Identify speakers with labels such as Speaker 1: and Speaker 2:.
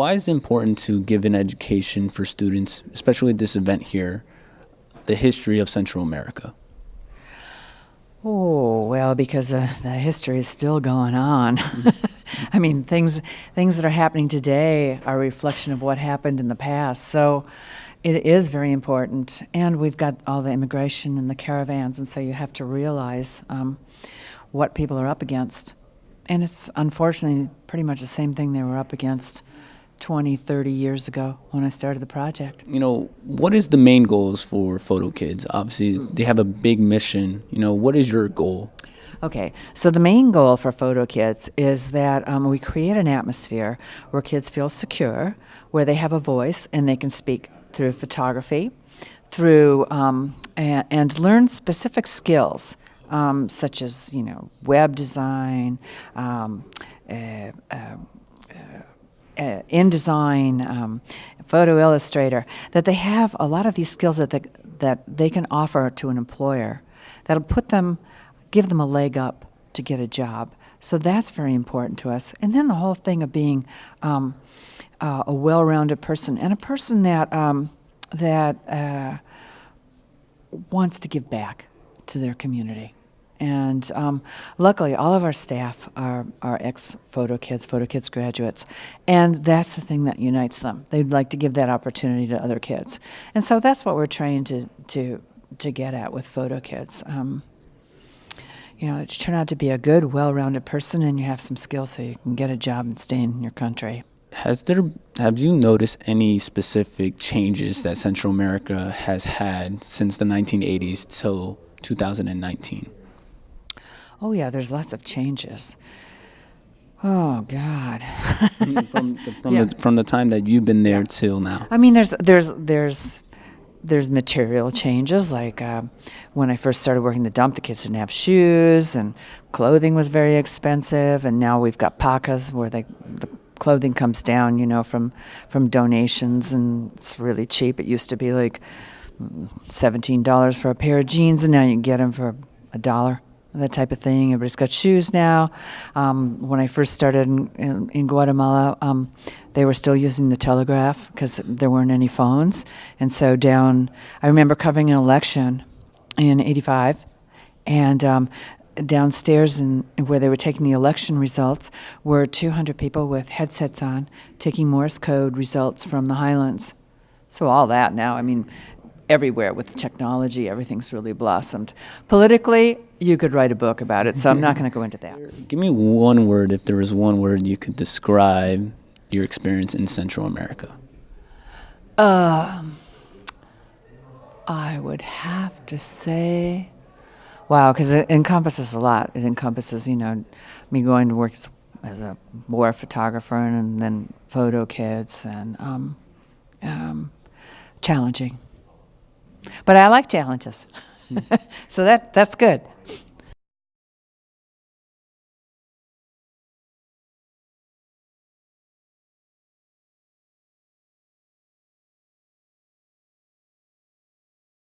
Speaker 1: Why is it important to give an education for students, especially at this event here, the history of Central America?
Speaker 2: Oh, well, because the history is still going on. I mean, things that are happening today are a reflection of what happened in the past. So it is very important. And we've got all the immigration and the caravans, and so you have to realize what people are up against. And it's unfortunately pretty much the same thing they were up against 20, 30 years ago when I started the project.
Speaker 1: What is the main goals for FotoKids? Obviously, they have a big mission. What is your goal?
Speaker 2: Okay, so the main goal for FotoKids is that we create an atmosphere where kids feel secure, where they have a voice and they can speak through photography, through and learn specific skills such as web design, InDesign, Photo Illustrator, that they have a lot of these skills that they can offer to an employer that'll give them a leg up to get a job. So that's very important to us. And then the whole thing of being a well-rounded person and a person that wants to give back to their community. And luckily, all of our staff are FotoKids graduates, and that's the thing that unites them. They'd like to give that opportunity to other kids, and so that's what we're trying to get at with FotoKids. To turn out to be a good, well-rounded person, and you have some skills so you can get a job and stay in your country.
Speaker 1: Have you noticed any specific changes that Central America has had since the 1980s till 2019?
Speaker 2: Oh yeah, there's lots of changes. Oh God.
Speaker 1: From the time that you've been there till now.
Speaker 2: I mean, there's material changes. Like when I first started working the dump, the kids didn't have shoes, and clothing was very expensive. And now we've got pacas where the clothing comes down, from donations, and it's really cheap. It used to be like $17 for a pair of jeans, and now you can get them for $1. That type of thing. Everybody's got shoes now. When I first started in Guatemala, they were still using the telegraph because there weren't any phones. And so I remember covering an election in '85, and downstairs where they were taking the election results were 200 people with headsets on taking Morse code results from the Highlands. So all that now, I mean, everywhere with technology, everything's really blossomed. Politically, you could write a book about it, so I'm not going to go into that.
Speaker 1: Give me one word, if there was one word you could describe your experience in Central America.
Speaker 2: I would have to say, wow, because it encompasses a lot. It encompasses, me going to work as a war photographer and then FotoKids, and challenging. But I like challenges, so that's good.